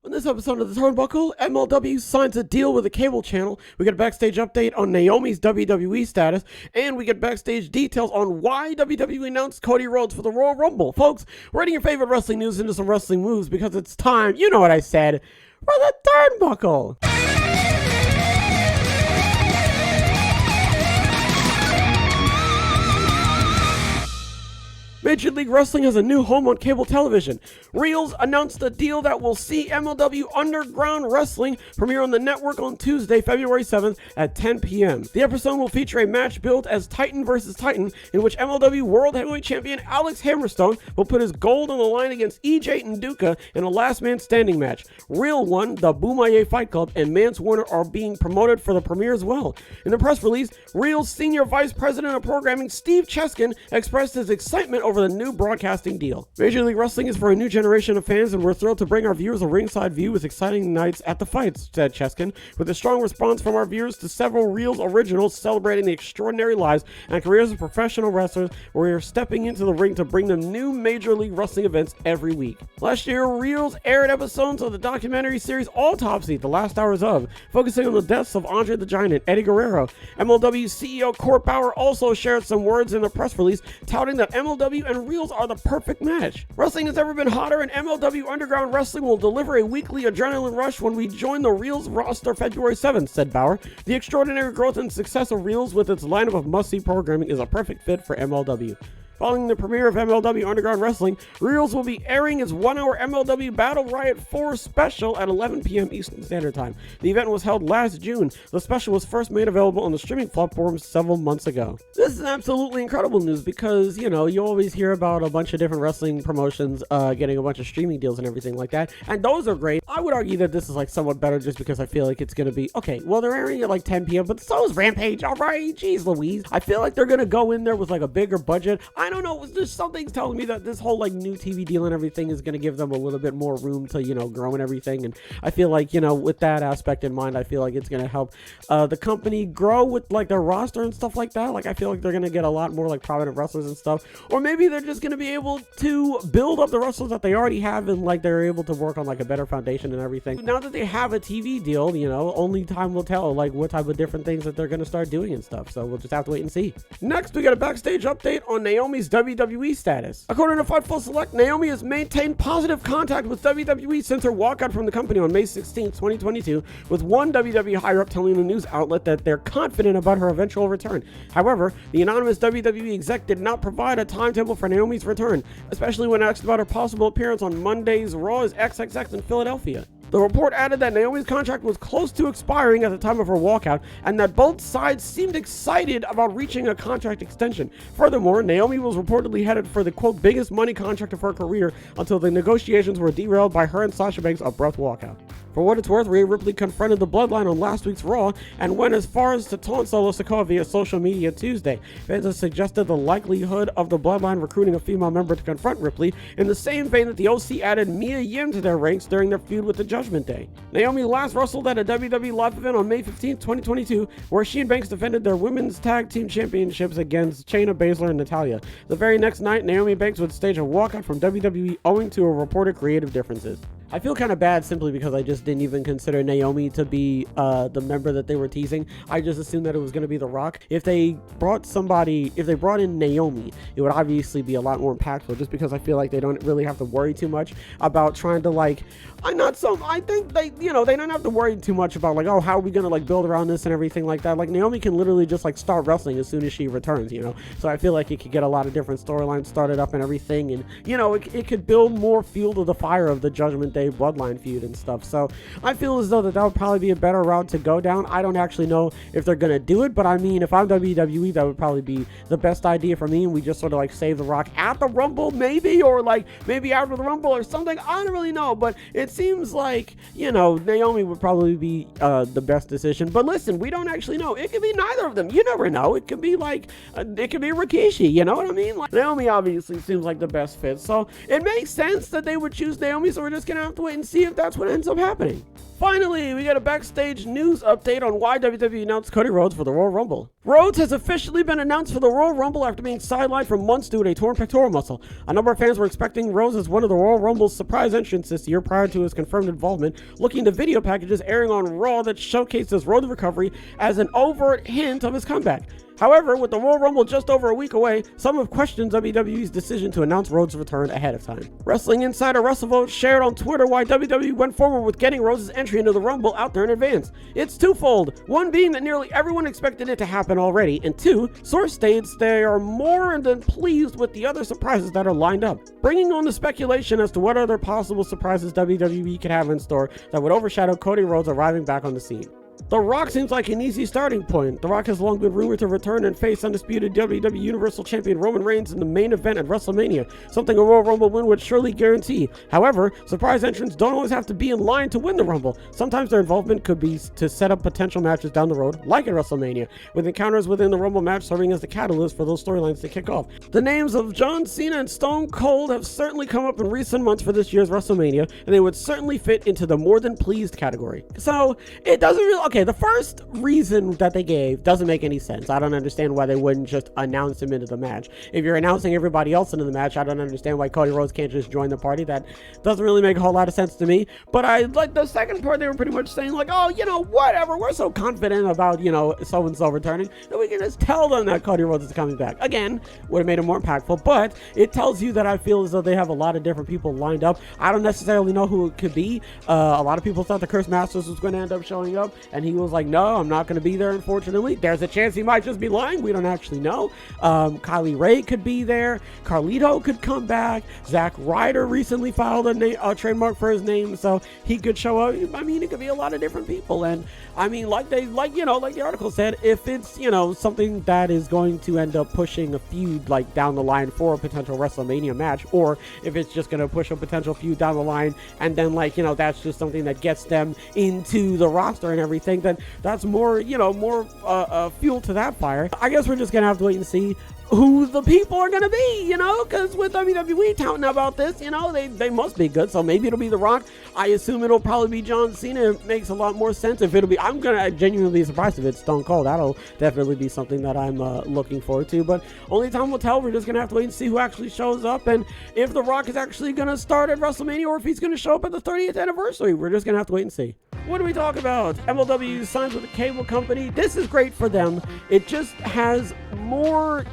On this episode of the Turnbuckle, MLW signs a deal with a cable channel. We get a backstage update on Naomi's WWE status, and we get backstage details on why WWE announced Cody Rhodes for the Royal Rumble. Folks, we're adding your favorite wrestling news into some wrestling moves because it's time, you know what I said, for the Turnbuckle. Major League Wrestling has a new home on cable television. Reels announced a deal that will see MLW Underground Wrestling premiere on the network on Tuesday, February 7th at 10 p.m. The episode will feature a match billed as Titan vs. Titan, in which MLW World Heavyweight Champion Alex Hammerstone will put his gold on the line against EJ Nduka in a last man standing match. Real One, the Boomaye Fight Club, and Mance Warner are being promoted for the premiere as well. In the press release, Real's Senior Vice President of Programming Steve Cheskin expressed his excitement over the new broadcasting deal. Major League Wrestling is for a new generation of fans, and we're thrilled to bring our viewers a ringside view with exciting nights at the fights, said Cheskin, with a strong response from our viewers to several Reels originals celebrating the extraordinary lives and careers of professional wrestlers. We are stepping into the ring to bring them new Major League Wrestling events every week. Last year, Reels aired episodes of the documentary series Autopsy, The Last Hours Of, focusing on the deaths of Andre the Giant and Eddie Guerrero. MLW CEO Court Bauer also shared some words in the press release touting that MLW and Reels are the perfect match. Wrestling has never been hotter, and MLW Underground Wrestling will deliver a weekly adrenaline rush when we join the Reels roster February 7th, said Bauer. The extraordinary growth and success of Reels with its lineup of must-see programming is a perfect fit for MLW. Following the premiere of MLW Underground Wrestling, Reels will be airing its 1-hour MLW Battle Riot 4 special at 11 p.m. Eastern Standard Time. The event was held last June. The special was first made available on the streaming platforms several months ago. This is absolutely incredible news because, you know, you always hear about a bunch of different wrestling promotions getting a bunch of streaming deals and everything like that, and those are great. I would argue that this is like somewhat better just because I feel like it's going to be, okay, well, they're airing at like 10 p.m., but so is Rampage, all right? Jeez Louise. I feel like they're going to go in there with like a bigger budget. I don't know, there's something's telling me that this whole like new TV deal and everything is going to give them a little bit more room to, you know, grow and everything. And I feel like, you know, with that aspect in mind, I feel like it's going to help the company grow with like their roster and stuff like that. Like, I feel like they're going to get a lot more like prominent wrestlers and stuff, or maybe they're just going to be able to build up the wrestlers that they already have, and like they're able to work on like a better foundation and everything. Now that they have a TV deal, you know, only time will tell like what type of different things that they're going to start doing and stuff. So we'll just have to wait and see. Next, we got a backstage update on Naomi's WWE status. According to Fightful Select, Naomi has maintained positive contact with WWE since her walkout from the company on May 16, 2022, with one WWE higher-up telling the news outlet that they're confident about her eventual return. However, the anonymous WWE exec did not provide a timetable for Naomi's return, especially when asked about her possible appearance on Monday's Raw's XXX in Philadelphia. The report added that Naomi's contract was close to expiring at the time of her walkout, and that both sides seemed excited about reaching a contract extension. Furthermore, Naomi was reportedly headed for the, quote, biggest money contract of her career until the negotiations were derailed by her and Sasha Banks' abrupt walkout. For what it's worth, Rhea Ripley confronted the Bloodline on last week's Raw and went as far as to taunt Solo Sikoa via social media Tuesday. Fans have suggested the likelihood of the Bloodline recruiting a female member to confront Ripley, in the same vein that the OC added Mia Yim to their ranks during their feud with the Judgment Day. Naomi last wrestled at a WWE live event on May 15, 2022, where she and Banks defended their women's tag team championships against Shayna Baszler and Natalya. The very next night, Naomi and Banks would stage a walkout from WWE owing to a reported creative differences. I feel kind of bad simply because I just didn't even consider Naomi to be the member that they were teasing. I just assumed that it was going to be The Rock. If they brought in Naomi, it would obviously be a lot more impactful, just because I feel like they don't really have to worry too much about trying to like, I think they, you know, they don't have to worry too much about like, oh, how are we going to like build around this and everything like that. Like, Naomi can literally just like start wrestling as soon as she returns, you know? So I feel like it could get a lot of different storylines started up and everything. And, you know, it could build more fuel to the fire of the Judgment Day Bloodline feud and stuff. So I feel as though that would probably be a better route to go down. I don't actually know if they're going to do it, but I mean, if I'm WWE, that would probably be the best idea for me. And we just sort of like save The Rock at the Rumble maybe, or like maybe after the Rumble or something. I don't really know, but it seems like, you know, Naomi would probably be the best decision. But listen, we don't actually know. It could be neither of them. You never know. It could be like, it could be Rikishi, you know what I mean? Like, Naomi obviously seems like the best fit. So it makes sense that they would choose Naomi, so we're just going to have to wait and see if that's what ends up happening. happening. Finally, we got a backstage news update on why WWE announced Cody Rhodes for the Royal Rumble. Rhodes has officially been announced for the Royal Rumble after being sidelined for months due to a torn pectoral muscle. A number of fans were expecting Rhodes as one of the Royal Rumble's surprise entrants this year prior to his confirmed involvement, looking to video packages airing on Raw that showcased his road to recovery as an overt hint of his comeback. However, with the Royal Rumble just over a week away, some have questioned WWE's decision to announce Rhodes' return ahead of time. Wrestling insider WrestleVote shared on Twitter why WWE went forward with getting Rhodes' entry into the Rumble out there in advance. It's twofold, one being that nearly everyone expected it to happen already, and two, source states they are more than pleased with the other surprises that are lined up, bringing on the speculation as to what other possible surprises WWE could have in store that would overshadow Cody Rhodes arriving back on the scene. The Rock seems like an easy starting point. The Rock has long been rumored to return and face undisputed WWE Universal Champion Roman Reigns in the main event at WrestleMania, something a Royal Rumble win would surely guarantee. However, surprise entrants don't always have to be in line to win the Rumble. Sometimes their involvement could be to set up potential matches down the road, like at WrestleMania, with encounters within the Rumble match serving as the catalyst for those storylines to kick off. The names of John Cena and Stone Cold have certainly come up in recent months for this year's WrestleMania, and they would certainly fit into the more than pleased category. So, it doesn't really... Okay, the first reason that they gave doesn't make any sense. I don't understand why they wouldn't just announce him into the match. If you're announcing everybody else into the match, I don't understand why Cody Rhodes can't just join the party. That doesn't really make a whole lot of sense to me. But I like the second part, they were pretty much saying like, oh, whatever, we're so confident about, so-and-so returning that we can just tell them that Cody Rhodes is coming back. Again, would have made it more impactful, but it tells you that I feel as though they have a lot of different people lined up. I don't necessarily know who it could be. A lot of people thought the Curse Masters was going to end up showing up, and he was like, no, I'm not going to be there, unfortunately. There's a chance he might just be lying. We don't actually know. Kylie Ray could be there. Carlito could come back. Zack Ryder recently filed a trademark for his name, so he could show up. I mean, it could be a lot of different people. And I mean, like the article said, if it's, something that is going to end up pushing a feud like down the line for a potential WrestleMania match, or if it's just going to push a potential feud down the line and then that's just something that gets them into the roster and everything, then that's more fuel to that fire. I guess we're just gonna have to wait and see who the people are gonna be, because with WWE touting about this, they must be good, so maybe it'll be The Rock. I assume it'll probably be John Cena. It makes a lot more sense if it'll be, I'm gonna genuinely be surprised if it's Stone Cold. That'll definitely be something that I'm looking forward to, but only time will tell. We're just gonna have to wait and see who actually shows up, and if The Rock is actually gonna start at WrestleMania, or if he's gonna show up at the 30th anniversary. We're just gonna have to wait and see. What do we talk about? MLW signs with a cable company. This is great for them. It just has more,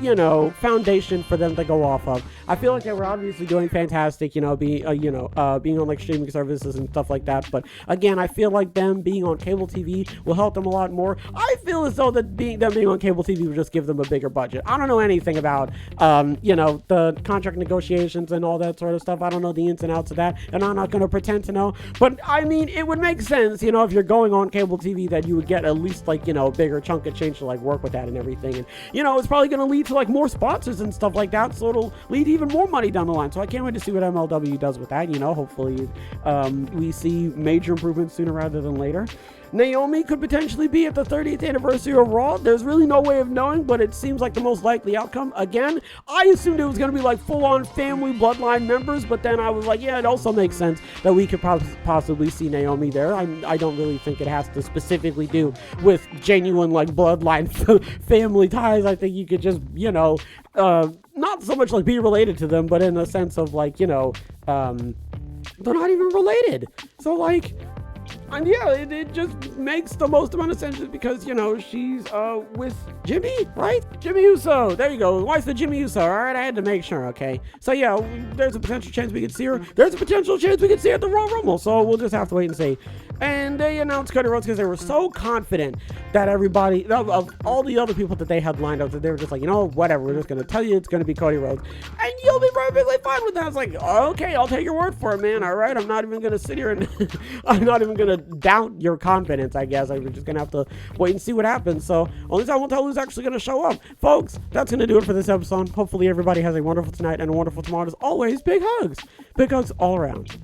foundation for them to go off of. I feel like they were obviously doing fantastic, being on like streaming services and stuff like that. But again, I feel like them being on cable TV will help them a lot more. I feel as though them being on cable TV will just give them a bigger budget. I don't know anything about, the contract negotiations and all that sort of stuff. I don't know the ins and outs of that, and I'm not going to pretend to know. But I mean, it would make sense, if you're going on cable TV, that you would get at least a bigger chunk of change to work with that and everything. And it's probably going to lead to more sponsors and stuff like that, so it'll lead to even more money down the line. So I can't wait to see what MLW does with that. Hopefully we see major improvements sooner rather than later. Naomi could potentially be at the 30th anniversary of Raw. There's really no way of knowing, but it seems like the most likely outcome. Again, I assumed it was going to be full-on family bloodline members, but then I was like, yeah, it also makes sense that we could possibly see Naomi there. I don't really think it has to specifically do with genuine bloodline family ties. I think you could just, not so much be related to them, but in the sense of they're not even related. So and yeah, it just makes the most amount of sense because, she's with Jimmy, right? Jimmy Uso. There you go. Wife's the Jimmy Uso. All right, I had to make sure, okay? So yeah, there's a potential chance we could see her. There's a potential chance we could see her at the Royal Rumble. So we'll just have to wait and see. And they announced Cody Rhodes because they were so confident that everybody, of all the other people that they had lined up, that they were just whatever, we're just going to tell you it's going to be Cody Rhodes. And you'll be perfectly fine with that. I was like, okay, I'll take your word for it, man. All right, I'm not even going to sit here and I'm not even going to doubt your confidence, I guess. I'm just going to have to wait and see what happens. So only time we'll tell who's actually going to show up. Folks, that's going to do it for this episode. Hopefully everybody has a wonderful tonight and a wonderful tomorrow. As always, big hugs. Big hugs all around.